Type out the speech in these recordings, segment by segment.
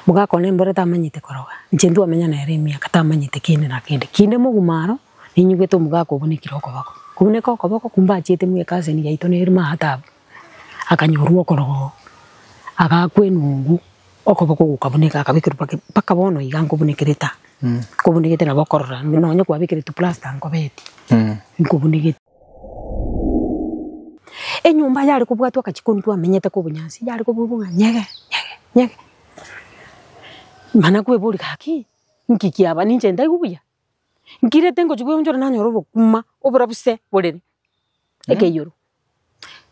mugakone mbore tamanyite koroga njendu amenya na eremia katamanyite kine na kinde mugumaro ninyugete mugako bunikira okobako kubuneka okobako kumba chete mwe kaseni yaito ne irima hatabu akanyorwa okorogo agakwenungu okobako gukabuneka akabikira paka bono igango bunikireta kubunigete na bokorora nonye kwabikira tu plaster ngobeti kubunigete enyumba yali kubwatwa kachikundu amenyete kubunyansi yali kububunga nyege mana kwebuli kaki nkiki aba ninje ndaigubuya nkirete ngo chibwe njora nanyoro kuma obura buse bolere ekeyoro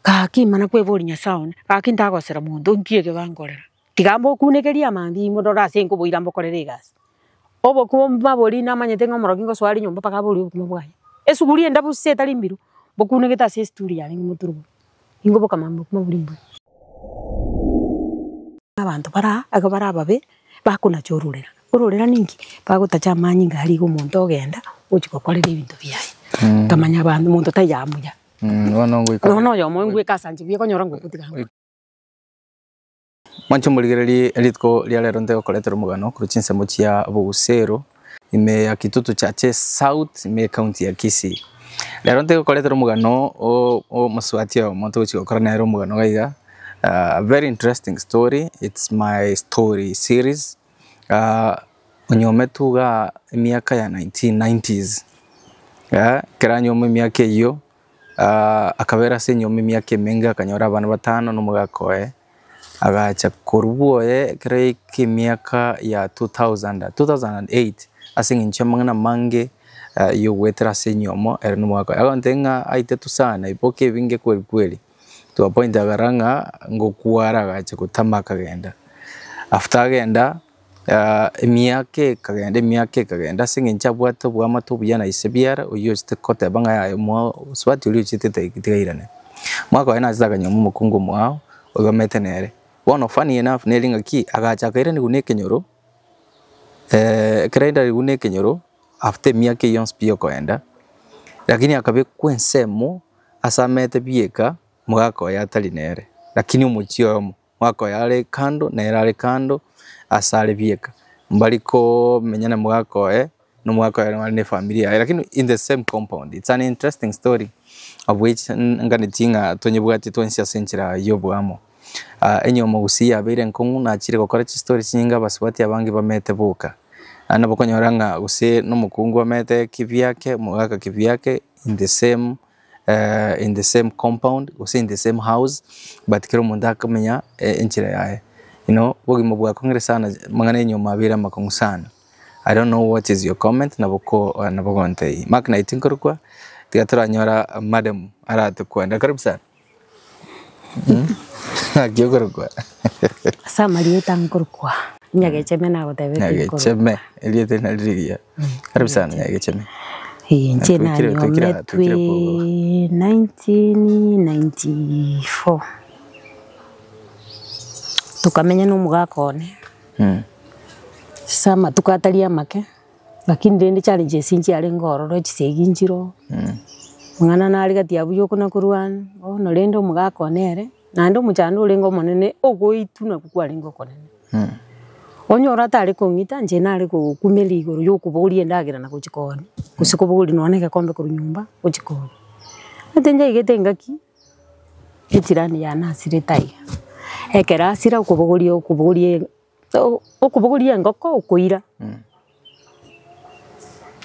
kaki mana kwebuli nyasaone kaki ndagosera mundu nkiege bangorera tigambo kunekeria mandi modora senko boira mbokorere gas obo kuma boli namanyete ngomoro kingo swali nyumba paka boli kuma bwaye esuguri enda buse talimbiru bokunegeta se story yali muturu ingo boka mambo kuma bulimbo abantu bara agabara babe bakuna chorurera ururera ningi bagutacha manyi ngari go muntu ogenda uchikokorera ibintu byaye kamanya abantu muntu tayamuya no yo mo ngwe kasanje bye konyora ngo kutiga mancho muligereri elitko lialero ntego koletero mugano kuruchinse muchia bugusero ime ya kitutu chache south ime county ya Kisii lero ntego koletero mugano o maswatio muntu uchikokora naero mugano gaiga. A very interesting story. It's my story series. Onyometuga miaka ya 1990s. Kera nyome miaka iyo. Akabera se nyome miaka menga kanyora bana batano numugakoe. Agacha kurubuoye kera ki miaka ya 2008. Asingi nchemangana mange yo wetra se nyomo era numugakoe. Agontenga aitetu sana ipoke vinge kweli. To a point agaranga ngokuara gacha kutamaka genda after agenda miake kagenda singincha bwato bwamato buyana isebiara uyo kote banga ya mo swati uli chitete kitirane mwako ena zaga nyomo mukungu mwao ugametenere one funny enough nelinga ki agacha kaire ni guneke nyoro kraida guneke nyoro after miake yons pio koenda lakini akabe kwensemo asamete bieka mwako ya talinere lakini umuchio mwako yale kando na yale kando asale bieka mbaliko menyana mwako no mwako ya ne familia lakini in the same compound. It's an interesting story of which nganitinga tonyebwati twensia senchira yobwamo enyo mugusia bere nkongu na chire kokora story singa baswati abangi bamete buka anabokonyoranga use no mukungu bamete kivyake mwaka kivyake in the same compound, or in the same house, but kero munda kamenya enchira yae. You know, bogi mabwa kongresana mangane nyo mabira makongusana. I don't know what is your comment naboko nabogonte. Mak na itinkorukwa tigatora nyora madam aratu kwa karibu sana. Akiyokorukwa. Sama lieta nkorukwa. Nyagecheme na gotebe. Nyagecheme eliete na liria. Karibu sana nyagecheme. Nchena nyometwe 1994 tukamenya no mugakone sama tukatalia make lakini ndende challenges inchi ale ngororo chiseginjiro ngana nali gati abuyo kuna kuruan no lendo mugakonere nando muchando lengo monene ogoitu na kukwale ngo konene onyora tali kongita nje nali ko kumeli igoro yokubuli endagira na kuchikoni kusikubuli noneka kombe ku nyumba kuchikoni atenja igete ngaki etirani ya nasire tai ekera asira okubuli ngoko okuira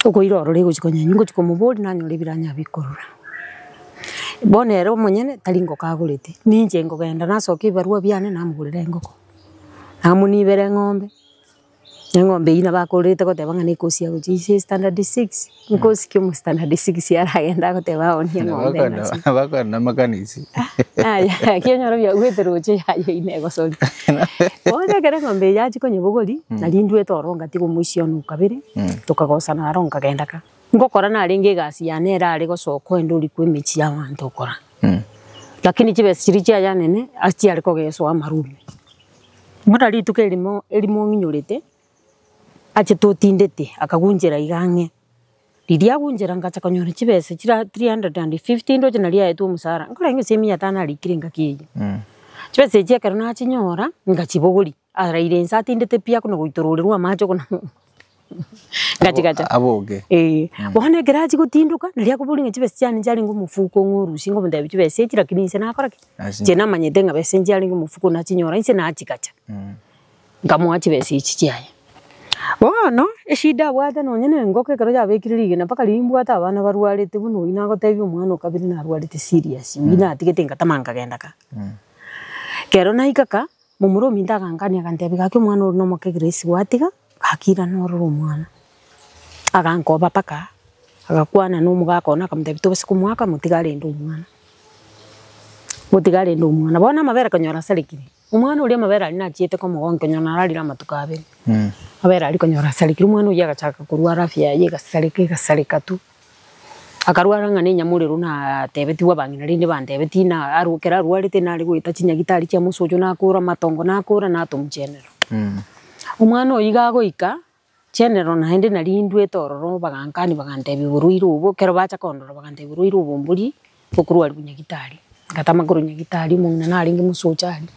okuira orore kuchikonya nyingo chikomubuli nanyore biranya bikorora bonero monyene tali ngoko agurete ninje ngogenda nasoka ibarua byane namugurira ngoko amunibere ngombe ina bakorete kotebanga nikosia guchi standard 6 nkosi kyo standard 6 yaragenda koteba onie ngombe baka na makanisi aya kionyoro bya gweteroche yayo inego soli oya kere ngombe yachi konye bogori nalindwe toronga tigo muisio nukabire tukagosa na aronga gendaka ngokora na ringe gasi yane era gosoko enduri kwemichi ya wantu okora lakini chibe siricha yanene achi aliko geso amarume mura rituke elimo nginyurete ache totindete akagunjera igange riria gunjera ngacha kanyore chibese chira 350 ndo chana ria etu musara ngora nge semi yatana likirenga kiye chibese je karona chinyora ngachibogori araire nsati ndete pia kuna guitururwa macho kuna gacha aboge bone garaji gutinduka naria kuburinga chibe cyane cyari ngo mufuko nguru singo mundabe chibe seti lakini nse nakora je namanyete nga bese cyari ngo mufuko na chinyora nse nachikacha ngamwa chibe seti cyaye bono eshida bwata nonyene ngoke karo ya bekirige na paka limbu ata abana barwarete buno ina gotebyo umwana ukabiri na arwarete serious ina atigete ngatamanga gendaka kero naikaka mumurumi ndagangania kantebi gake umwana uri no moke Grace watiga akira noro umwana agankoba paka agakwana no mugaka ona kamtebi tobese kumwaka mutigale ndo umwana bona mabera kanyora salikire umwana uri mabera ari nachiete ko mugonke nyona ararira matukabe mabera ari kanyora salikire umwana uya gachaka kurwara afya ye gasalika tu akarwara ngane nyamure runa tebeti wabangina rinde bandebeti na arukera rwarite nari gwita chinyagitari kya musojo nakura matongo nakura natumchenero umwana oyiga goika chenero na hende nari ndwe tororo bagankani bagandebi buruiru ubo kero bacha kondoro bagandebi buruiru bumburi bukurwari bunyagitari ngatama kuru nyagitari mungna nari ngi musochari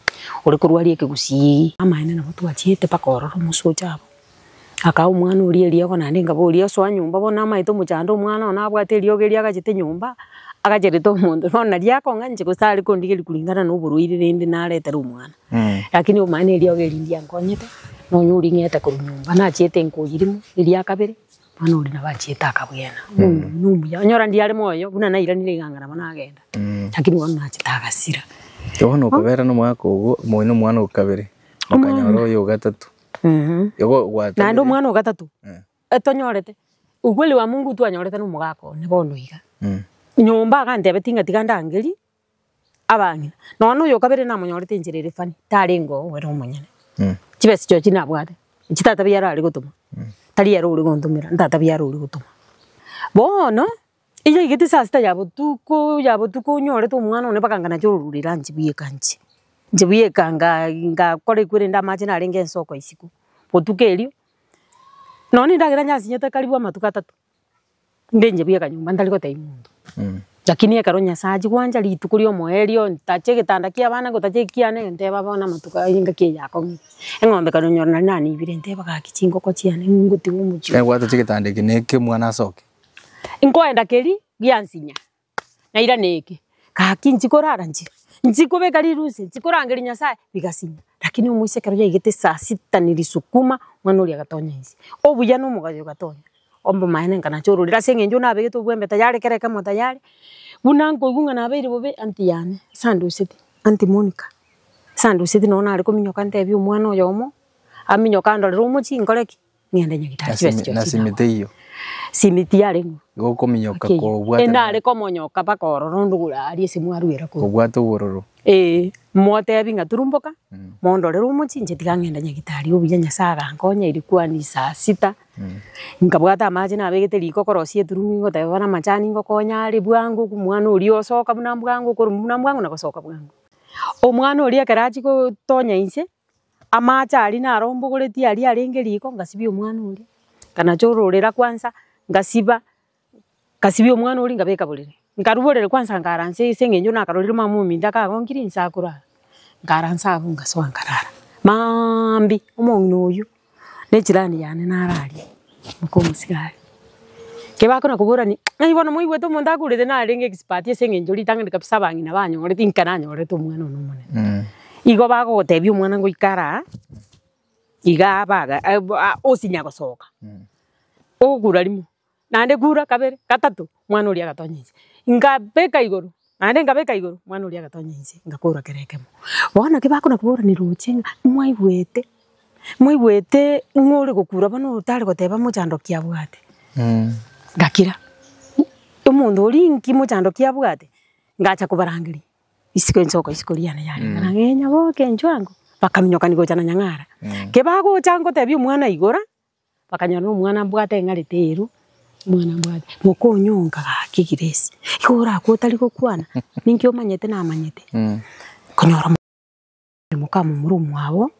uri kurwari ekegusi amaine na mutu achiete pakororo musocha aka umwana uri eliya kona ndinga bo eliya so anyumba bona maito muchando umwana ona abwate eliya gelia agachite nyumba agacherito mundu nona lyako nganje kusali kondigeli kulingana no buruiri rindi naleta umwana lakini umwana eliya gelindia nkonyete no nyuri ngeta ku nyumba na chiete nkuyirimu eliya kabere bana uri na bachieta akabwena numya nyora ndiale moyo buna naira nirigangana bana agenda lakini wona achitagasira yono kubera no mwako ugo moino mwana ukabere okanyoro yo gatatu yogo gwata nando mwana wa gatatu etonyorete ugweli wa Mungu tu anyorete no mugako ne bono iga nyumba gande betinga tiganda ngeli abangina nono yo kabere na munyorete njirere fani tarengo wero munyane kibesi cyo kinabwate kitata byara ari gutuma tari yaro uri gondumira ndata byaro uri gutuma bono iyo igiti sasta yabutuko nyorete umwana one bakangana cyo rurira njibiye kanji njibuye kanga ngakore kwire ndamaje na renge nsoko isiku potukelio noni ndagira nyasi nyeta karibu amatuka 3 ndenje buye kanyumba ndaliko taimundu lakini ekaronya saji kwanja litukulio moelio ntache gitanda kia bana gotache kiane ndeba bona matuka inga kie yako engombe kanonyora nani ibire ndeba ka kichingo ko chiane nguti umuchi gwata chigitanda kineke mwana soke inkoenda keri byansinya na ira neke ka kinchi korara njikobe kalirusi nchikorangeri nyasaye bigasinya lakini umuise karoya igete saa 6 nilisukuma mwana uri agatonya isi obuya no mugayo gatonya ombo maene kana chorurira sengenjo nabe geto bwembe tayari kereka mo tayari bunango igunga nabe bobe anti yane sandu city anti Monica sandu city no na ariko minyoka ntebi umwana oyomo aminyoka ndorero umuchi ngoreki niende nyagitari chibesi na simite iyo simiti yare goko minyoka ko bwata endare ko monyoka pakororo ndugura ari simwaruira ko bwata ubororo mote abinga turumboka mondorero umuchi nje tigangenda nyagitari ubuya nyasaga nkonya ilikuwa ni saa 6 ngabwata amaje na begete liko korosie turungo tabana machani ngo konya ari bwangu kumwana uri osoka buna bwangu ko buna bwangu nakosoka bwangu omwana uri akarachi ko tonya inse amacha ari na rombo goreti ari arenge liko ngasibi omwana uri kana chororera kwanza ngasiba kasibi omwana uri ngabeka bulire ngaruborere kwanza ngaranse sengenyo nakarorira mamumi ndaka gongiri nsakura ngaransa abunga swankarara mambi omuntu uyu nechirani yane narari mukomusigari kebakona kuburani ibona muiwe to monda kurete na renge expert sengenyo litanga kapisa bangina banyore tinkana nyore to mwana no mone igo bago gotebi omwana ngo ikara iga baga osinya gosoka ogura limu nande gura kabere katatu mwana uri agatonyeze ngabeka igoro nande ngabeka igoro mwana uri agatonyeze ngakura kerekemo bona kebakona kubura ni ruchenga mwaibwete ngore gukura bano utari goteba muchando kia bwate ngakira umuntu uri nki muchando kia bwate ngacha kubarangiri isiko nsoko isikoliana yari ngenya boke njwango bakaminyoka nigo jana nyangara kebago chango tebi umwana igora bakanyana umwana bwate ngariteru mwana bwate mukonyonga kigiresi igora akotali ko kwana ninki omanyete na amanyete konyora mukamu murumu wabo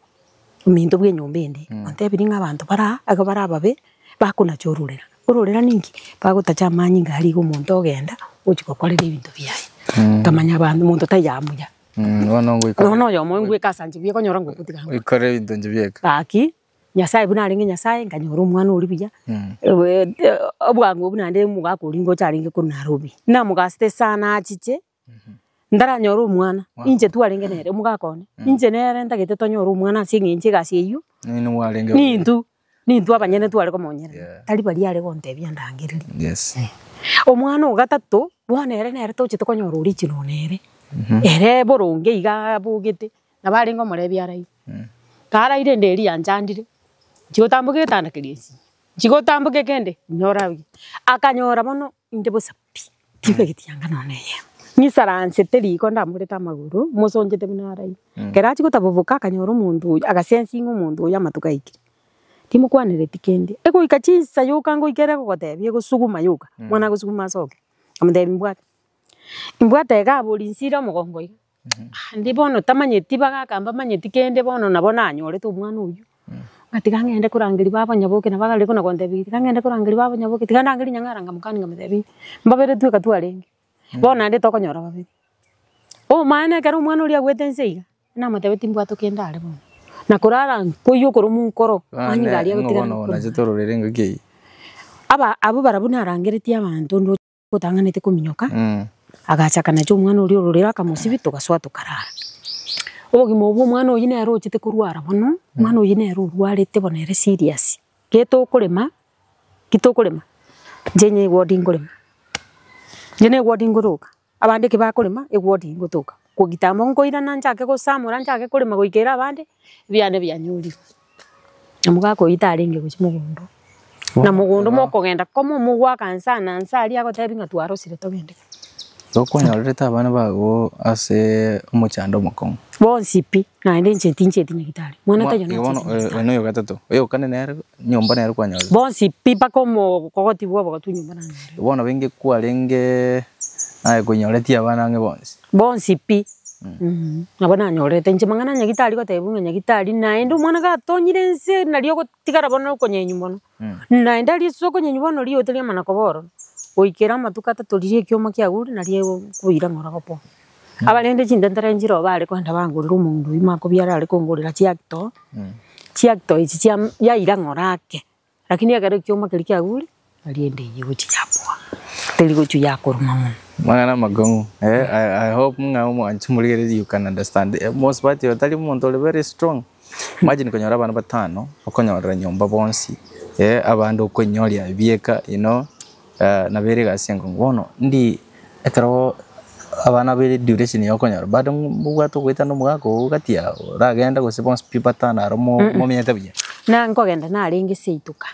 umindo bwenyombendi ontebiri nk'abantu bara babe bakuna chorurera ururera ninki bagutacha amanyi ngari go muntu ogenda uchikokorera ibintu byaye kamanya abantu muntu tayamuya Wono ngwika. No yo mo ngwika sanje bie konyora ngokutika. Ikore bintu njibieka. Aki nyasaye buna aringe nyasaye nganyora umwana uri biya. Obwangu bunande mugakuringo charinge ku Nairobi. Na mugaste sana achiche. Ndara nyoro umwana. Inje tu aringe nere mugakone. Inje nere ndagete tonyora umwana singinje gasi iyo. Ni warenge. Nintu abanyene tu ariko monyere. Tari bari are gontebia ndangiriri. Yes. Omwana ugatatu bwana nere toche tukonyora uri chino nere. Ere boronge iga bugite nabaringo morebi arai. Kara ire nderi anjandire. Chigotambuke tandakirisi. Chigotambuke kende nyora wi. Akanyora bono inde bosapi. Tibe gitianga none ye. Ni saranse teri ko ndamureta maguru musonjete binarai. Kera chigotabubuka akanyora umuntu agasensinga umuntu yamatukaiki. Timukwanire tikende. Ego ikachinsa yuka ngo ikere ko gotebie gusuguma yuka. Mwana gusuguma soke. Amudebi mbwate. Imbwate gaburi nsira mugongo iga. Ndi bono tamanyeti bagakamba manyeti kende bono nabona anyorete umwana uyu. Ati kangende kurangiri baba nyaboke nabaga ko nagondebi. Kangende kurangiri baba nyaboke tikandangiri nyangaranga mukani ngamudebi. Mbabere tuika tu arenge. Bona ndi tokonyora babiri. O maana kero umwana uri agwete nseiga. Na mutebi timbwato kenda ale bono. Na kurara kuyo kurumunkoro anyigalia gutigana. Ngono najitororere ngiki. Abo barabuna arangeretie abantu ndo kutanganete kuminyoka. Agachakana cyo umwana uri ururira kamusibito gaswa tukarara. Obogimo obwo umwana oyine yaro chite kurwara bono umwana oyine yaro urwarete bonere serious. Kito kurema jenye wodi ngurema. Jene wodi nguruka. Abande ke bakurema wodi ngutuka. Kugitambo ngoira nanjake go samura njake kurema goikera abande byane byanyuri. Namugako itaringe kuchimugondo. Na mugondo mokogenda komo mugwa kansana nsali agotebinga twaro sire togende. Zokonyoreta abana bago ase umuchando mukongo. Bonsipi na ndenche nyagitari. Mwana tayo na. Eno yo gatatu. Oyo kane nere nyomba nere kwanyora. Bonsipi pakomo kokoti bwa bagatu nyomba nere. Bona benge kwalenge ay konyoreti abana nge bonsi. Bonsipi. Abana nyorete nche mangana nyagitari ko tebunga nyagitari na endo mwana ga tonyire nse naliyo ko tigara bono ko nyenyumono. Na endali soko nyenyumono liyo tele mana koboro. Oikera matukata tolirie kioma kya guri naliye kuira ngora gopo. Abalende chindentara njiro bale kwanda bangurira umundu imako byara ale kongorera chiacto. Chiacto ichi ya ira ngorake. Lakini agare kioma kali kya guri aliende yuti yapwa. Teli gochu yakoruma. Mangana magongo. I hope ngamo anchumurire you can understand. Most part you tali muntu very strong. Imagine konyora abana batano okonyora nyomba bonsi. Abando konyoria bieka you know. Nabere gasengo ngono ndi etero abana bere duration yokonyora bado mugwato gwita no mugako gatia ragenda gusipons pipatana romo momyeta bya na nkogenda na aringi seituka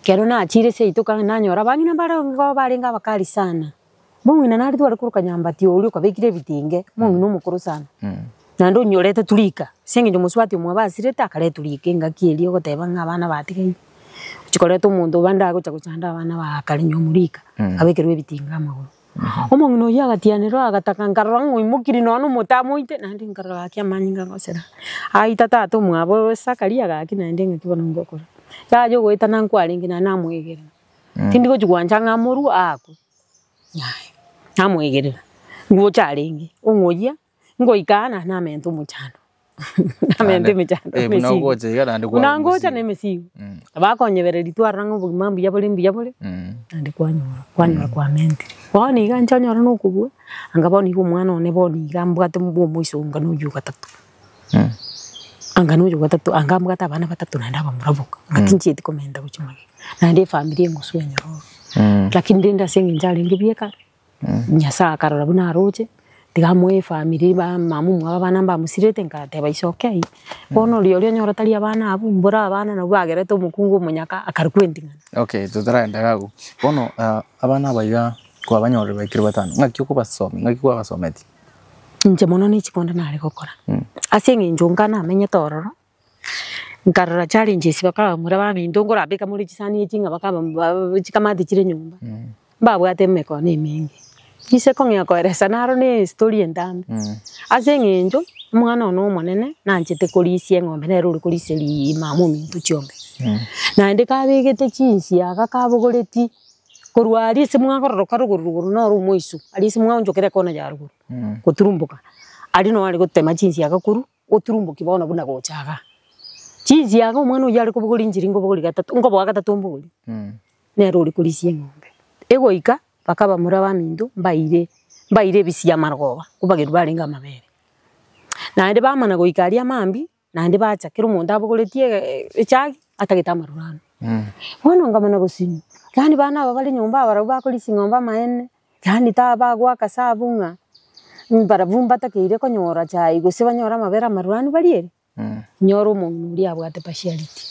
kero na achire seituka na nyora bangina baro ngo baringa bakari sana mungina nari twari kuruka nyambati uri ukabikire bitinge mungina umukuru sana na ndo nyorete tulika senge muswati umwabasireta kare tulike ngakiri ogoteba ngabana batigai chikoreto umuntu banda guchanda abana bakari nyomurika abekirwe bitinga amaguru omongino yagatianero agatakangara ngwimukiri no mutamuite nandi ngarara kya manyinga ngosera aita tatu mwabo sakaria gaki nandi ngikibona ngokora yajo gwita nankwaringi na namwegera tindi gujwanja ngamuru ako nyai namwegera ngo charingi ongoya ngoikana na mento muchano namente mechando unangocha nemesigo abakonyeberera itwara ng'obugima mbuya bore andi kwanyora kwa mente boni ganja nyora nokubwa anga boni umwana one boni gambwate mbo muisonga noju gatatu anga noju gatatu anga mbwata abana batatu nanda bamurabuka ngakinchiti komenda guchimage nandi family ngoswe nyoro lakini ndenda sengi njali ngibyeka nyasa karora buna roche tigamwe family ba mamu mwabana mba musirete nkate baisokei bono lyo nyora tali abana abu mbura abana na bwagerete umukungu munyaka akarkwendingana. Okay tutaraenda gago bono abana baya kwa banyore bakiri batano ngakyo basome ngakyo basometi nje mono ni chikonda nare gokora asengi njungana amenye tororo nkarora challenges bakaba muraba mindongora beka muri chisani chinga bakaba chikamati chire nyumba babwate meko ni mingi ise kongia koeresa naro ni story endambe asengi njo mwana no monene nanjete kolisi ngombe nero uri kolisi li mamu mintu chiombe na ndeka begete chinsi akakabogoreti kurwari se mwa kororoka ruguru no rumoisu ali se mwa njokere kona ya ruguru kuturumbuka ari no ari gutema chinsi agakuru uturumbu kibono buna gochaga chinsi yaga umwana uyu ari kubugura injiri ngo buguri gatatu ngo bwa gatatu mbuguri nero uri kuri sie ngombe egoika bakaba muraba mindu mbaire bisi ya margoba kubagiru barenga mabere naende bamana goikaria mambi naende bacha kiro munda abuguretie echagi atagita marurano bono ngamana gusini kandi bana bali nyumba barabuba kuri singomba maene kandi tabagwa kasabunga baravumba takire konyora chai guseba nyora mabera marurano baliere nyoro umuntu uri abwate partiality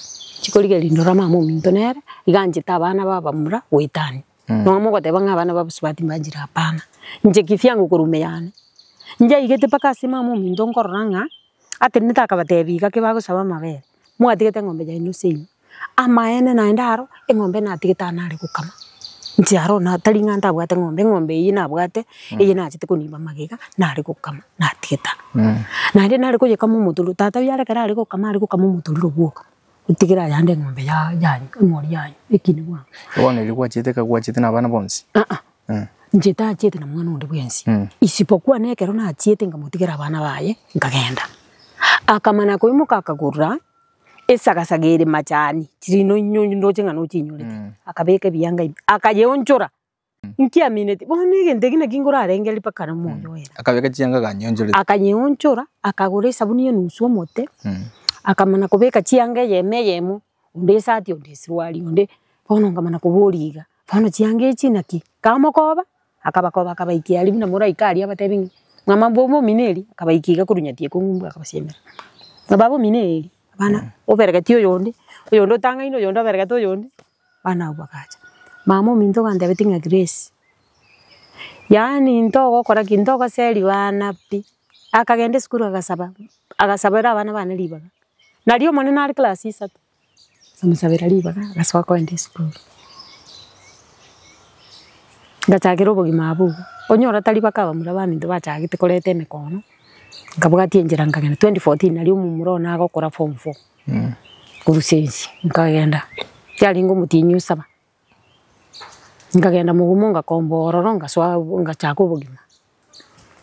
chikorige lindora mama minto nere iganje tabana baba mura witani no mugote banga bana babusubati mbajira hapana nje kifyangu kurumeyane nje igete pakasi mama minto nkoranga ate nitaka batebiga ke bagusaba mabere mwatigete ngombe ya inusi amaene na ndaro engombe na tigeta nari gukama ntiaro na taringa ntabwate ngombe yina abwate eyina achite kunimba magega nari gukama na tigeta nari nari kujekama umutulu tata byara kara ari gukama umutulu rubuka utigira yande ngombe ya ngori yayo ikini bwa wone ilikuwa chite kagwa chite na bana bonsi njeta chite na mwana undi bwensi isipokuwa nekero na chite ngamutigira abana baye ngagenda akamana ko imuka akagurra esagasagere machani tirino nyundo chenga no chinyolete akabeke biyanga akayeonchora nkia minute bonege ndegina kingura arengeli pakana moyo era akabeka chianga ganyonjolete akayeonchora akagure sabuni yo nusuo mote akamana kubeka chianga yemo unde sati unde sirwali unde bono ngamana kuburiga bono chianga chinaki kamokoba akabakoba akabaikia ali bina mura ikari abatebi ngamambo mo mineli akabaikiga kurunyatie kungumbu akabasiemera ngababo mineli bana oberga tio yonde oyondo tanga ino yondo berga to yonde bana ubakacha mama minto gande betinga grace yani ntogo kora kintogo seli bana pi akagende skuru agasabera bana bana libaga naliyo mwana nali class 3 samusabera libaga agaswa ko ende skuru ngachagero bogima abu onyora tali bakaba muraba minto bachagite kolete mekono ngabuga tienjera ngagenda 2014 nali umumuro na gokora form 4 kurusensi ngagenda yali ngo mutinyu saba ngagenda mugumunga kombororo ngaswa ngachako bogima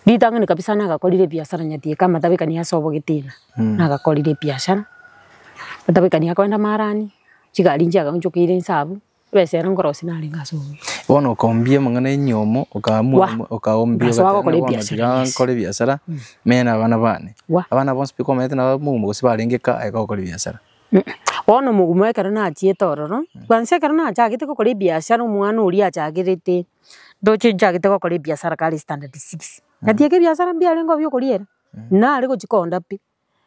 litanga ni kabisa nagakolire biashara nyatie kama tabika ni asobo gitina nagakolire biashara tabika ni akwenda marani chigali njaga nchukire nsabu besera ngorosi nali ngaso bono kombie mangana nyomo okaombie kole biashara mena abana bane abana bonse piko mete na mugumo sibarengeka ayakokole biashara bono mugumo ekara na chietororo kwanse ekara na chagite kokole biashara umwana uri achagirete doche chagite kokole biashara kali standard 6 natieke biashara bialengo byo koliera na ari gochikonda pi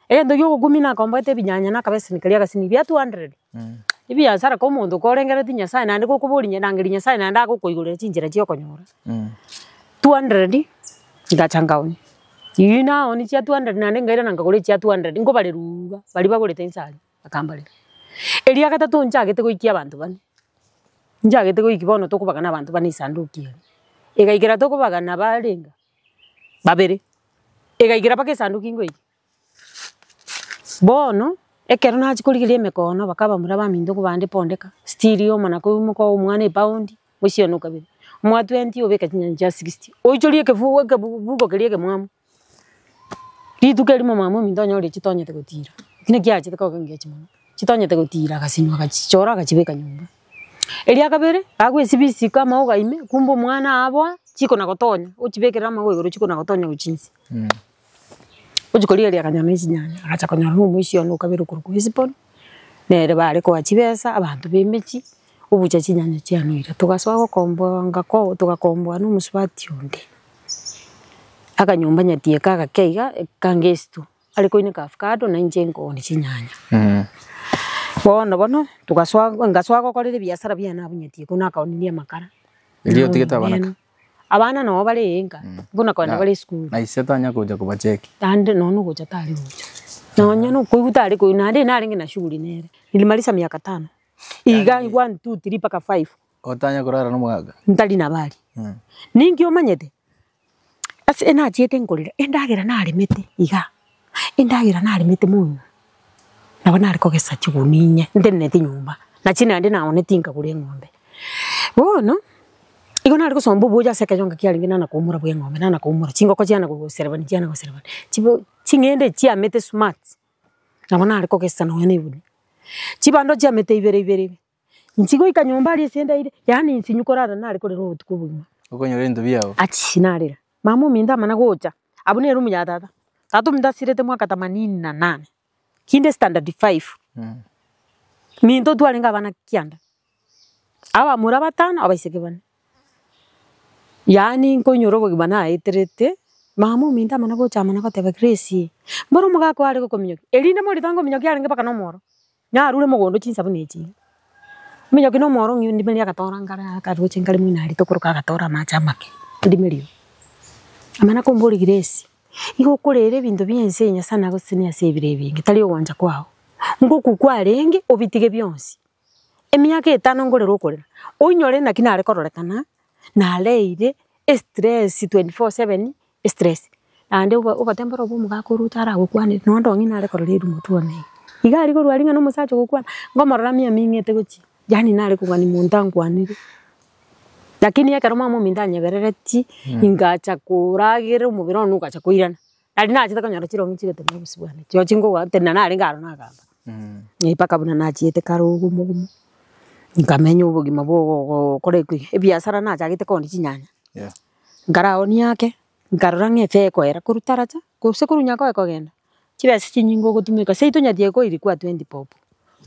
endo yo gumina kombete binyanya na kabese nikalia gasini bya 200 ibi asara ko mundu korengera tinya sai nandi ko kuburinya nangirinya sai nanda ko koigure chinjira cyo konyora 200 ngachangaoni yina oni cia 200 nandi ngaira nanga kore cia 200 ngo bale ruga bali bagurete insali akambale elia gatatu njagete ko ikia abantu bane njagete ko ikibono to kubagana abantu bane isanduki egaigira to kubagana barenga babere egaigira pake sanduki ngo iki bono ekero na chikoligirie mekono bakaba muraba mindu kubande pondeka stereo mana ko muko umwana pound musio no kabiri mwa 20 obeka tinyanja 60 oicholie kefuwe ke bugo kelie ke mwamu ritukeli mama mindu nyore chitonyete gutira kine kiache ko ngeche mama chitonyete gutira gasinwa gachichora gachibeka nyumba elia kabere agwe sibisi kama ugaime kumbo mwana abwa chiko na gotonya uchibekera mawe goro chiko na gotonya uchinsi ujikolia lia kanyama izinyanya acha kanyama mwisho no kabiro kuruku isipon nere bari ko achibesa abantu bemechi ubucha chinyanya cyanwira tugaswa kombo ngako tugakombo no musubati onde akanyumba nyatie kaga keiga kangestu aliko ine kafkado na njengo ni chinyanya bono tugaswa ngaswa ko kolire biashara byana abunyatie kuna kaoninia makara ilio tigeta banaka abana no balenga mbona kwenda bali school na isetanya kuja kubacheki tande nono kuja tali uja nonya no kuiguta ali ko nande naringe na shughuli nere nilimaliza miaka 5 iga 1 2 3 paka 5 otanya kurara no mwaga ntali na bali ningi omanyete ase ena chiete ngorira endagira nari mete iga endagira nari mete munyu nabana ari kogesa chiguninye ndene nyumba na china ndi naone tinga kuri ngombe bono Iko na riko sombo boja seka jonga kialingi na kumura bwe ngombe na kumura chingoko chiana guservani chiana guservani chibo chingende chia mete smart na bona ariko kesa no ene ibuni chibando chia mete ibere nchigo ikanyomba ali senda ile yani nsinyukorara na ariko rero tukubuma ukonyore ndo byao achi narira mamu minda mana gocha abune rumu ya tata tatu minda sirete mwaka 88 kinde standard 5 mindo twalinga bana kianda aba mura batana abaiseke bana yani nkonyoro bogibana aiterete mamu minda mana gocha mana bateba Grace mboro mugako ari gukominyoki erinde muri tango minyoki ari ngepaka no moro nyarure mugondo chinsabu nechi minyoki no moro ngindi meli akatora ngara akaruche ngari mwina ari tokuruka akatora macha make ndimelio amana kombori Grace iko kurere bintu byensenya sana gusenia sebire bingi tali wanja kwao ngoku kwarenge obitige byonsi emyaka 5 ngorero okorera oinyore na kinare kororekana na leire stress 24/7 stress ande ubatembera obo mugakuru tara gukwane nondo ngina rekorera mutuone igari ko rwaringa no musacho gukwana ngomorora mia mingete guchi yani nare kugani muntangwanire lakini yakaroma mu mindanya berereti ingacha kuragire umubiro nukacha kuirana ari naje takanyara chirongi chigete mubusibwane cyo chingo watena nari ngaro nakamba ipaka buna nachiete karugu mugumu ngamenye ubugima bwo korekwi ebiasara naje agite kondi chinyanya ngaraoni yake ngarora ngefe kwera kurutaracha kusekuru nyako ekogenda chibese chinyingo gutumika seito nyathie ko iri kwa 20 pop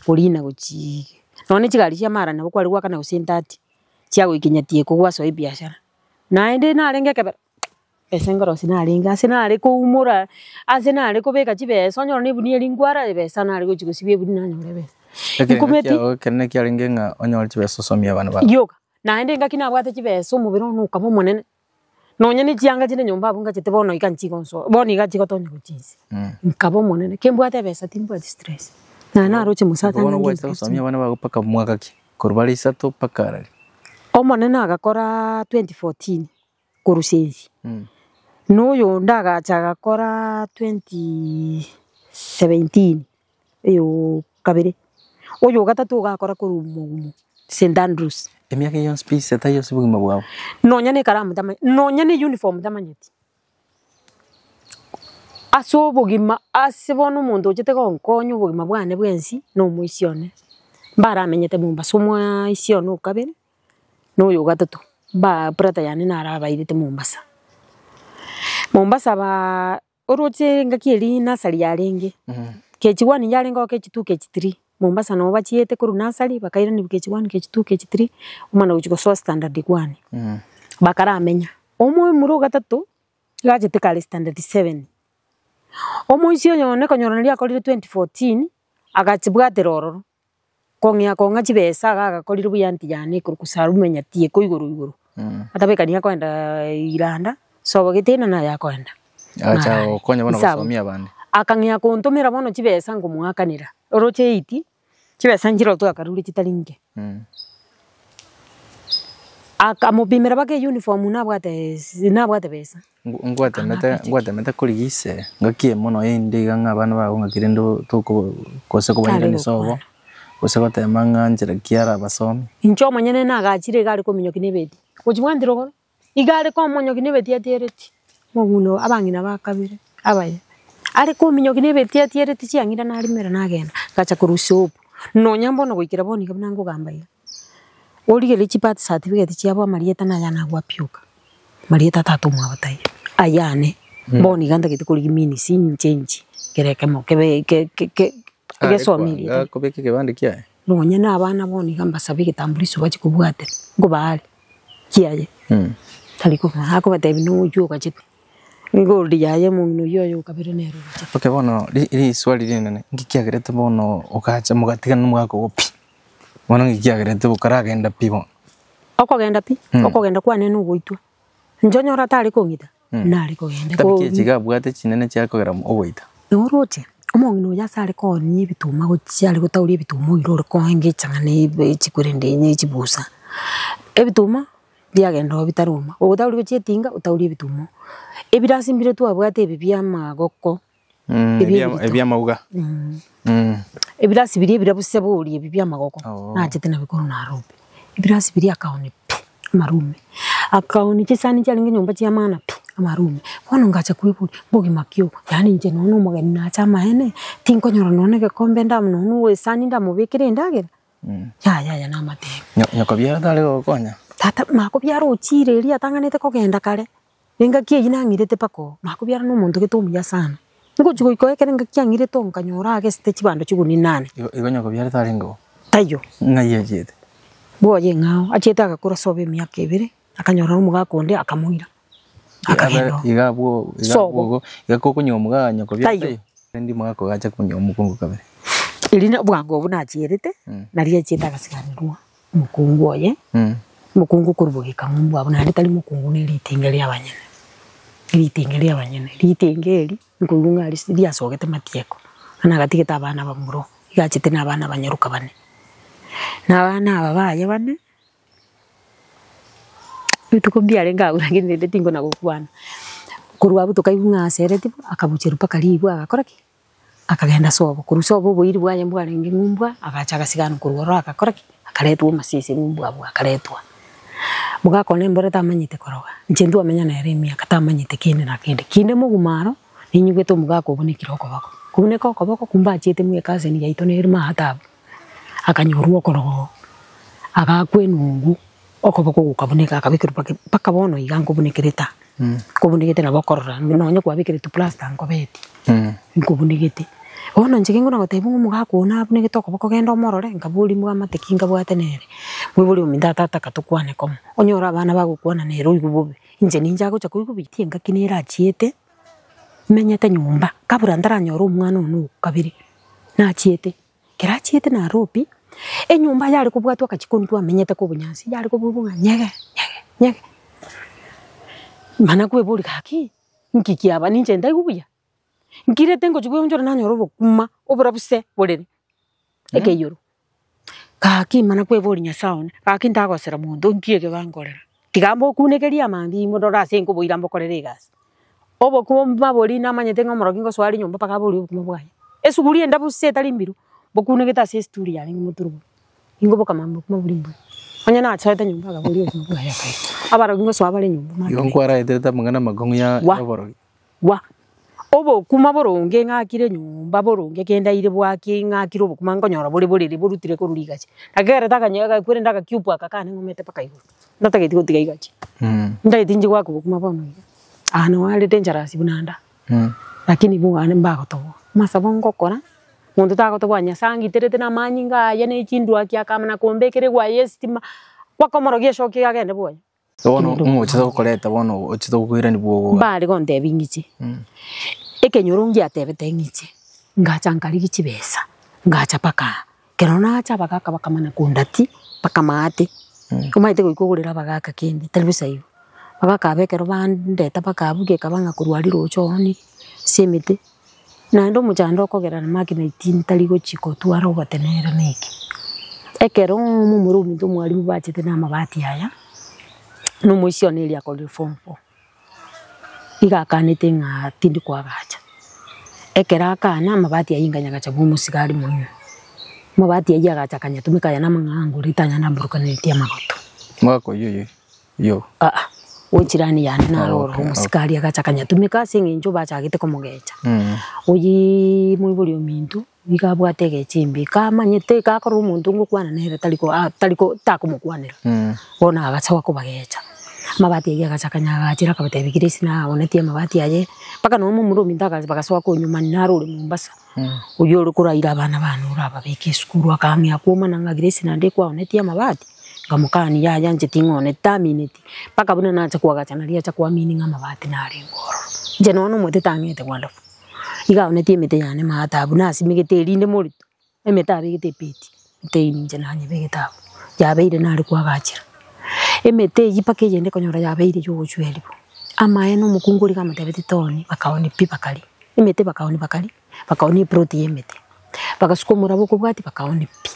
polina guchi none chigari cia mara na kwari gwaka na usintati chia guikinyatie kugwa so ibiashara na ende na renge kebe esengoro sinaringa sinari kuumura asinari kubeka chibeso nyoro ni buni elingwara besa nari guchigusibie buni na nyore besa ikumeti kenne kyaringe nga onyoro chibeso somia bana ba yoga na ende ngakina bwate chibeso mubiro nuka mo monene nonya ni chianga chine nyomba abunga chete bono ikanchi konso boni gachi gotonya guchisi nkabo monene kembwate besa timbo stress na naroche musata bono gwesa somia bana ba paka mwaka ki kurbali sato pakarali omonene agakora 2014 kurusenzi noyo ndagacha agakora 2017 eyo kabere oyo gatatu ugakora kurumugumu St Andrews emyaka yon space atayo sibugima bwabo nonya ne karamu tamanye nonya ne uniform tamanyeti asobugima asibona umuntu ugite konkonyo ubugima bwane bwensi no muisione mbara amenyete mumba somwa isione ukabere noyo gatatu ba brother yani narabairite Mombasa ba oroche ngakieli nasari yarenge kechi 1 yarenga kechi 2 kechi 3 Mombasa no bachiete kuru nasari bakaira ni kechi 1 kechi 2 kechi 3 umana uchiko so standard 1 bakara amenya omwe muro gatatu gajete kale standard 7 omwe isio yone konyora lia kolire 2014 agachibwate rororo kongia konga chibesa agakorire buyanti yani kurukusarumenya tie ko iguru atabekania kwenda Iranda so bagitena na yakwenda acha okonya bana gusomia bande akangia kuntumira bono chibesa ngumwakanira oroche iti chibesa njiro to akaruri chitalinge akamubimira bake uniform nabwate besa ngwate meta kurigise ngakie mono indi ganga bana ba ngakirendo tuko kose ko banyira nisobo Usakota manga njira kiara basomi. Incho manyene na gachire gari ko minyoki nebeti. Kujimwandiro ko. Igare ko monyoki nebeti atiereti. Moguno abangina bakabire. Abaye. Ari ko minyoki nebeti atiereti chiangira na arimera nagenda. Gacha kurusopo. No nyambo no gwikira boni kabna ngo gambaye. Origele chipat certificate chiabo Marieta na yana gwapiuka. Marieta tatu mwabatai. Ayane. Boni ganda kitukuri mini sin change. Kereke mo kebe Geso amiri. Kubeke kibandi kiaye. Nonya na abana boni gamba sabi kitambuliso bachi kubwate. Ngo baali. Kiaye. Taliko hako batabi no ujo kachiti. Ngo ndi yaye mungu yoyo kabere nero. Okay bono iri swali rinene. Ngikiagerete bono okacha mugatiga numwako gopi. Bono ngikiagerete bukaragenda pibo. Okogenda pi. Okogenda kwane no goitwa. Njonyora tali kongita. Nali kogenda. Tabikie chiga bwate chinene cyakogera ogoita. Oroche. Omongino ya sare ko ni bituma go cyari gutawuri bituma irore ko henge cyane ichikurende nye ichibusa ebituma byagenda bitaruma ubutawuri go cyetinga utawuri bituma ebirasimbire tu abwate bibya magoko ebya mauga ebirasibiri birabuse buri bibya magoko najete na bikoro na robe ebirasibiri akaone marume akaoni chisani chalingi nyumba chia mana amarume bono ngacha kwiburi bogi makio yani nje nono mugeni na chama ene tinko nyoro none ke kombe ndam nono we sani ndamubikire ndagera ya na mate nyoko bia dale gokonya tata mako byaro uchire ria tanganete kogenda kare ninga kie ina ngirete pako mako byaro no muntu gitumya sana ngo chugo ikoekere nga kyangire tonka nyora age site chibando chiguni nane igo nyoko bia dale ngo tayo ngaye jete boye ngao acheta akakura sobe myaka 2 akanyora umugakonde akamuira igabwo igakoko nyomuga nyoko bia tayo ndi mwako gacha kunyomu kungu kabere ilina bwango bunachirete nariye cheta akasiganirwa mukungu oye mukungu kurubugika mumbu abona ari tali mukungu ne litingeli abanyene litengeli nkungu ali sidia sogete matieko ana gatigeta abana bamuro igachete nabana banyaruka bane nabana ababaye bane bitukumbia ngabura nginde tingo na gukwana kurwa butuka ibunga sereti akabucheru pakalibu agakoraki akagenda sobo kurusobo boiri bwaye mbwarengi ngumbwa agacha gasigana kurwa akakoraki akaletwa masisi ngumbwa abwa akaletwa mugakone mbore tamanyite koroga njendu amenya na eremia katamanyite kinde na kinde mugumaro ninyugeto mugako bonikira okobako kuboneka okobako kumba chete mwe kaze ni yaito ne irma hatabu akanyorwa korogo agakwenungu okobako gukaboneka akabikira paka bono igango bonekereta kubonekete na bokorora nonye kwabikira tu plaster ngobeti nkubonekete ono njikingo na gotebungu mugako na abonekete okobako genda omorore ngabuli mugamateki bwatenere mwibuli uminda tata katukwane komo onyora abana bagukwana nero igububi inje ninja gocha kuigubitie ngakinira achiete menyete nyumba kabura ndaranyora umwana onu kabiri na achiete kera achiete na ropi enyumba yali kubwatwa kachikontu amenyete ko bunyansi yali kububunga nyege mana kwebuli kaki nkiki aba ninje ndaigubuya ngire tengo chugwe unjora nanyora bokuma oburabuse bolere ekeyoro kaki mana kwebuli nyasaone kaki ndagosera mundu nkiege bangorera tigambo kunegeria mandi modora senko boira mbokorere gas obo kumba boli namanyete ngomoro kingo swali nyumba paka boli kumubwaye esuguri enda buse tali mbiru bokunegeta se story yali ngumuturu ingo boka mambo kumabuli mbo onya na achata nyumba ga boli kumubwaye kai abara kingo swabale nyumba yonkwara etereta mangana magongo ya borogi wa obo kuma boronge ngakire nyumba boronge kenda ire bwaki ngakiro bukuma ngonyora boli borutire ko ruligache agera takanyaga kwere ndaka kyupu akakane ngomete paka iguru ndatageti gotiga igache ndaiti nji gwako bukuma bono ana wale dangerous bunanda lakini bwana mbako to masabongo kora mundu tako to bwanya sangi terete na manyinga yane chindu akiakamana kombekere gwa yestima wakomorogie shoki agende bwoya bono umuchito koleta bono ochito kwira ni bwo bali konde bingichi ekenyorungi atebete ngichi ngacha nkali gichibesa ngacha paka kerona acha bakaka bakamana kundati pakamate kumaite kuikugurira bagaka kindi televisa iyo bagaka bekero bandeta bakabuge kabanga kurwariro choni semete na ndo muchando kogera na makina itintali gochiko twara ugatenera neki ekero mumurumi ndo mwalimu bachete na mabati haya no muisioneli akole form 4 igakanete nga tindi kwa gacha ekera kana mabati ayinganya gacha bumusigari munyu mabati aja gacha kanya tumika yana mangango ritanya na brokaneti ya magoto mwako yo ochirani yana na roro musikari agacha kanya tumika singinjo bacha gite komogecha oyi mwibuli omindu bigabwatege chimbi kamanyete kakoro umuntu ngukwana nere taliko takumukwanira bona agacha wakubagecha mabati ya gacha kanya gachira kabate bigirisi na onetie mabati aye paka no mumurumi ndagaza bagasoa ko nyuma naruri Mombasa uyo rukuraira abana banu raba beke skuru akamya kuma nanga girisi na ndekwa onetie mabati ngamukani ya yanje tingone taminiti paka buna na chakwa gacha na ria chakwa mininga mabati na ringoro je no mwete tangete wonderful iga onetie mete yane mata buna simigete rinde murito emeta bigete peti teini je nanye begeta ya beire na ri kwa gachira emete yipake yende konyora ya beire yo chwelibo amaye no mukunguri kama tebeti toni bakaoni pipakali emete bakaoni proti emete bakasukumura boko bwati bakaoni pi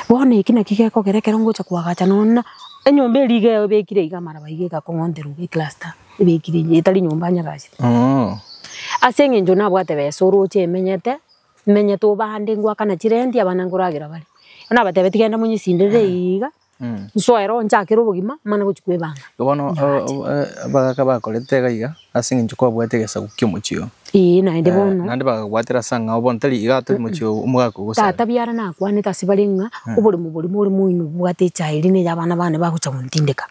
bone ikina kigeko gerekero ngocha kwagacha nona enyombe lige bekire igamara baigeka kongonderu be cluster bekire yetali nyomba nyagachi asenge njo nabwate besoro che menyete to bande ngwa kana chirendi abananguragira bali ona batebeti genda munyisindire iga nsoero nchakira obogima mana gochikwe banga bono bagaka bakorete gaiga asinga nchukwa bwate gesagu kyomuchio naende bono nande bagagwatera sanga obon tari iga tari muchio umugako gusa tata byara nakwane tasibarenga obori muri muino bwate chairi ne yabana bane bagucha muntindeka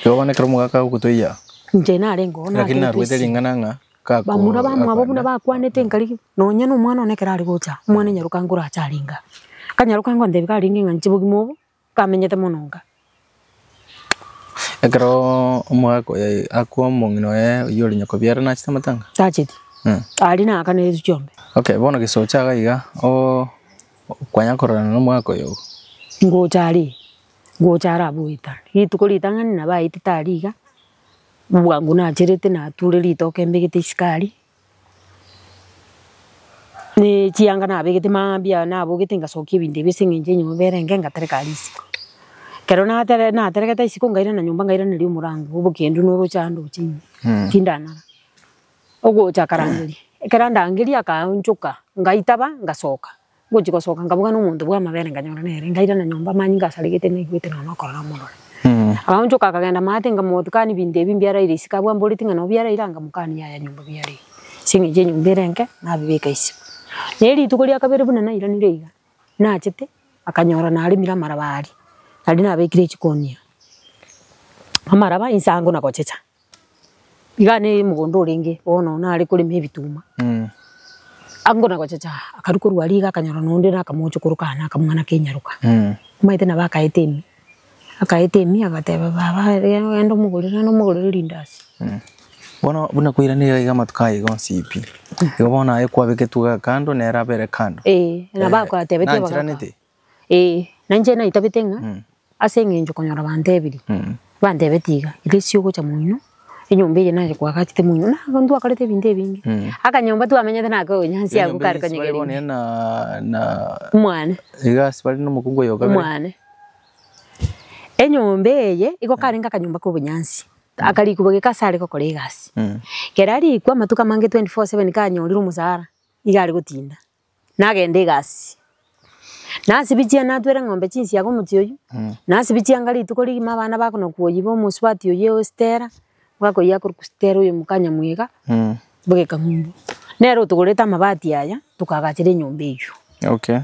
yobone kero mugaka gutoya nje narengo na lakini narwete lingana nga kako bamura bamwabo buna bakwanete nkari nonya no mwana onekera ari gocha mwana nyaruka ngura acharinga kanyaruka ngo ndebika ringi nga nchibugimo kamenyete mononga ekero umugako akwa mongino yori nyako byara na chita matanga tachiti ari na kanere chombe okay bono gisocha gaiga kwanya korana no mwako yo ngochara buita itukolitangani na baiti tariga bwangu na cherete na tureri toke mbegete iskari ni chianga na begete mambia na bogete ngasokie binde bisinge nyo berenge ngatereka risiko kero na tereka isiko ngaira na nyumba ngaira nari umurango ubukendu noro chando chinyi kindana ogocha karangiri ekerandangiri akaunchuka ngaitaba ngasoka gochiko soka ngabuga no muntu bwa mabere nganyora nere ngaira na nyumba manyi ngasaligete negwete na makora muno akaunchuka akagenda mate ngamotukani binde bimbyara irisika bwa mboliti ngano byara iranga mukani ya nyumba byari singe nyumba berenge na bibeka isi neri tukolia kabere buna na iranire iga na chete akanyora na ari mira marabari ari na bekire chikonia amaraba insango na kochecha igane mugondo ringi ono na ari kuri mebituma ango na kochecha akarukuru ari ga kanyora nonde na kamocho kurukana akamwana kenyaruka maite na bakaitemi akaitemi agateba baba endo mugurira lindasi bono buna kuiranira iga matukai gonsipi igo bona ekwa beketuga kando na era bere kando na bakwa tebete baka nanje na itabetenga asenge njo konyora bandebiri bandebetiga ilisio gocha muino enyombe naje kwa katite muino na ndu akalete binde bingi akanyomba tu amenyete nako nyansi ya gukari kanyegeri bone na mwana iga sibali no mukungo yoga mwana enyombe ye iko karenga kanyomba ko bunyansi akali kubage kasare ko kolegasi kerari kwa matuka mange 24/7 kanyorira umusara igari gutinda nagende gasi nasibichia natwera ngombe chinsi yako mutioyu nasibichia ngali tukoli mabana bako no kuoyibo muswati oye stera bako yakuru kustera uyu mukanya mwiga bage kamumbu nero tugoreta mabati aya tukagachire nyombe iyo okay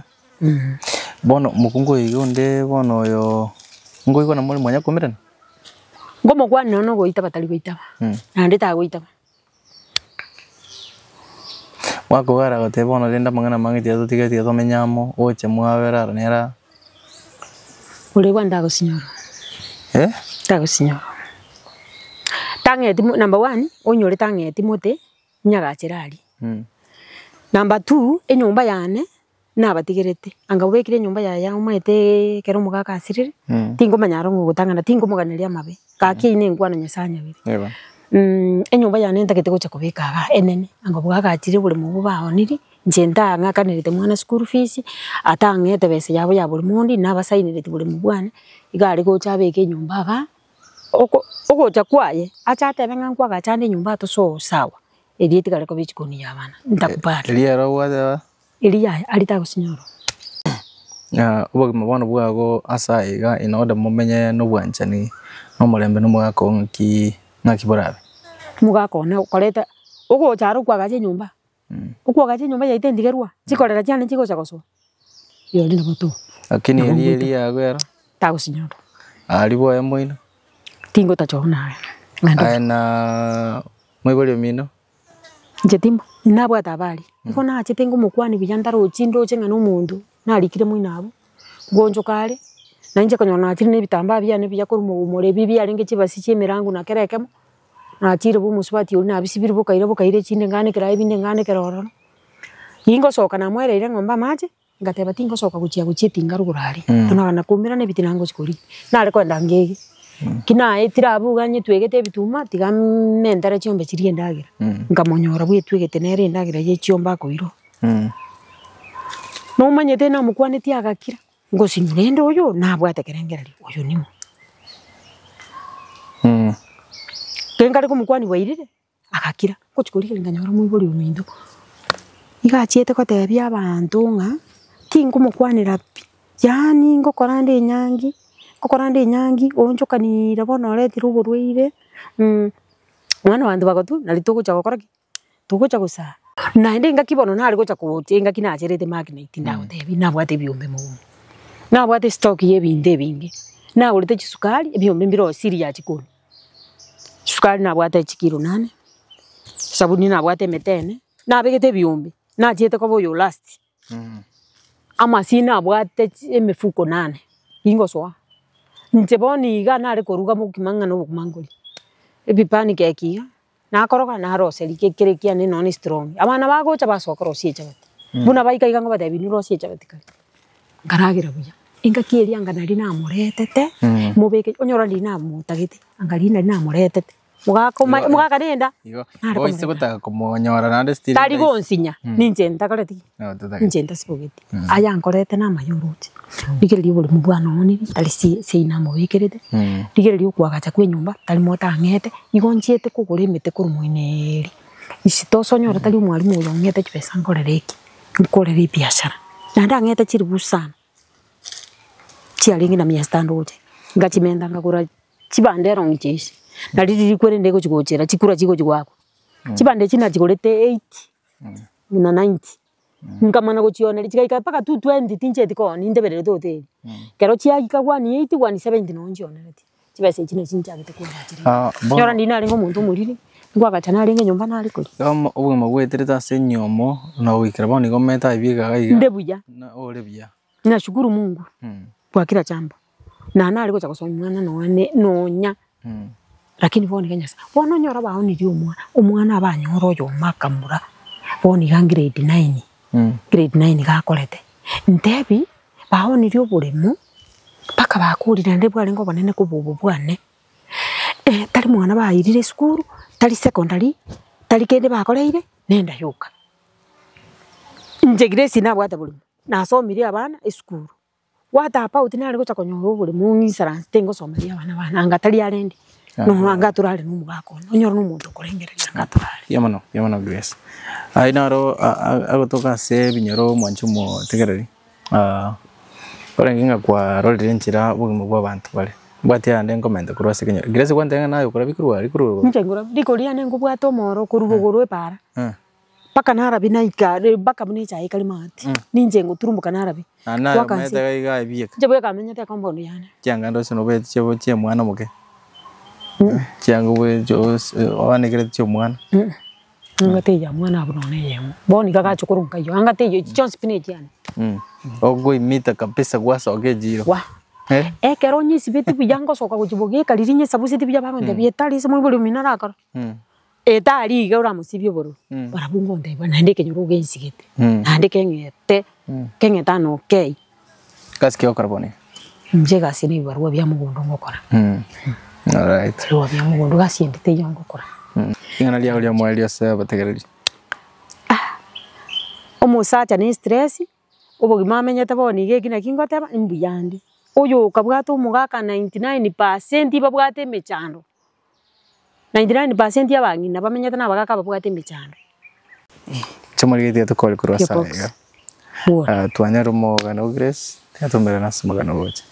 bono mukungo yonde bono yo ngo iko na muri mwanya kumirana ngomo kwa nono goita batali goita nande ta goita wako gara gote bono lenda mangana mangi tia tutige tia to menyamo oche mwabera nera ule kwanda go sinyoro ta go sinyoro tangeti number 1 onyore tangeti mote nyaga chirari number 2 enyumba yane nabatigerete anga ubekire nyumba ya umete kero mugaka asirire tingo manyaro ngutangana tingo muganeria mabe kaki ine ngwana nyasanya biri enyumba yane ntakete gocha kubikaga enene anga bugaka atire buri mubu baoniri njenda ngakanirite mwana school fees atangete bese yabo ya buri mundi nabasayinirite buri mubwane igari gocha beke nyumba ga ogocha kwaye achate benga kwa gachande nyumba to so sawa edieti gare ko bichikoni yabana ntakupara eliero wada Elia alita gusinyoro ubo mabona bwago asaiga inoda mumenye no bwanchani no mulembe no mwako ngaki borabe mugako na ukoleta ugo charo kwa gaje nyumba uko gaje nyumba ya itendigerwa chikorera cyane chiko chakoso yo ndina boto lakini Elia agwera ta gusinyoro ali boya moino tingo tachona ana mwebole mino Jetimba nabwa tabali iko na chitengo mukwani bijandaro chindo chenga no mundu nalikire mwinabo gonjo kale na nje kanyona atiri ne bitamba bya ne bya ko mure bibi alinge chibasi chimirangu na kerekemo na atiri bu muswati uri na bisibiri bukaire chinde ngane kira ibinde ngane keroro ingo soka na mwereire ngomba maje ngateba tingo soka guchia tingaru gurari tunana kumira ne bitinango chikuri nale kwenda ngege kina etira abuganye twegete bituma tigamendara chiombe chiri endagira ngamonyora bwe twegete nere endagira ye chiomba koiro no manyete na mukwane ti agakira ngo sinurendo oyo nabwate kerengerari oyo nimo kengari ko mukwani wairire agakira ko chikuri nganyora mwibori umindo igachiete ko tebya abantu nga tingo mukwanira yani ngo korande nyangi okora ndi nyangi onchokanira bono reti rugurwire mwana wantu bagotu nari tugucha gukora ki tugucha gusa na ndi ngakibono nari gucha kutinga kinacherete magnet ndagutebi nabwate byombe mu nabwate stock yebinde bingi nagurite chisukari byombe mbiro siria chikuni sukari nabwate chikiro 8 sabuni nabwate metene nabegete byombe nachiete ko boyo last ama sina bwate emifuko 8 ingoswa nteboni iga nari koruga mukimanga no bukumanguri ebipani kekia na koroga na roseli kekerekia ne non strong abana bagocha basokoro siecha bati buna baika igango bate binuro siecha bati kali ngaragira buya inga kieria nganari na muretete mubeke onyora ndina mutagite angali na muretete mugaka nenda boise gutaka kumonyora nande stili tari gonsinya ninje ndakareti ninje ndasibogeti aya nkorete na mayuruti bigeri buri mubwana oni tari si na mubekerete bigeri ukwaga kwe nyumba tari mota ngete igonchiete kugure imete kuru muineri isitoso nyora tari mwalimu uyo ngete pesa ngorereki nkorere biashara nanda ngete chiri busana chialingi na miastando uje ngachimenda ngakura chibandero ngicheshi naliri kwere ndego chikochera chikura chiko chikwako chibande china chikolete 80 na 90 ngamana kuchiona chikaika paka 220 tinje tiko nindebere tote kero chiaka kwa ni 80 kwa ni 70 nonjona leti chibase china chinja bitekura chiri nyora ndina lengo muntu muriri ngwakachana lenge nyumba nali kuri obwe mabwetereta senyomo na wikira boni gometa ibiga gaiga ndebuya na olebuya nashukuru Mungu kwa kila jambo na nali ko chakosoma mwana nonya lakini boni kanyasa bono nyora baoni ri umwana abanyora oyo makamura boni ga grade 9 grade 9 gakorete ntebi baoni ri oburemu paka bakurira ndebwa lengo banene kububu bwane tari mwana bairire skuru tari secondary tari kende bakoreire nenda yuka nje grade na bwata buremu nasomire abana skuru wata apa utinari gocha konyoro buremu ngisara tengo somaria abana angatari arendi no angaturale numugako onyoro numuntu kurengere angaturale yamano Grace ainaro agotoka se binyoro mwanchumo tegereri orenginga kwa role nchira bugimo bw'abantu bale bwati ande ngomende kurwase kenyoro Grace kwantenga nayo kurabikuru nchengura ndikoria nengo bwato moro kurubugurwe para paka narabi naika baka bunicha ikalimati ninjengo turumbuka narabi ana meta iga ibieka jebwe kamenyete kombondo yana cyanga ndose no bete cyo cye mwana muke cyanga we jo wanegere cyo mwana ngate ya mwana abunone yemo boni kaka chukurunka yo angate yo chon spinach yani ogo imita kabisa gwasa ogejiro wa kero nyisi bitu biyango soka kujiboge kalirinye sabusiti byabanga ndabietali se muri minara akara etali gaura musibyo boro barabungo ndeba nandike nyuruge insigete nandike ngete kengeta no okay kaski okarabone njega sini barwa bya mugondo ngokora all right barwa bya mugondo gasiendete yango kora ingana lya lya mwali se bategereri omusacha ni stress obogima amenyete boni gekina kingoteba imbuyandi oyo kabwato mugaka 99% babwate mechando 99% y'abangina bamenyete nabagaka babwate mechando chamari tukole kurwasa twanyara umugano Grace yatumera nasumagano boche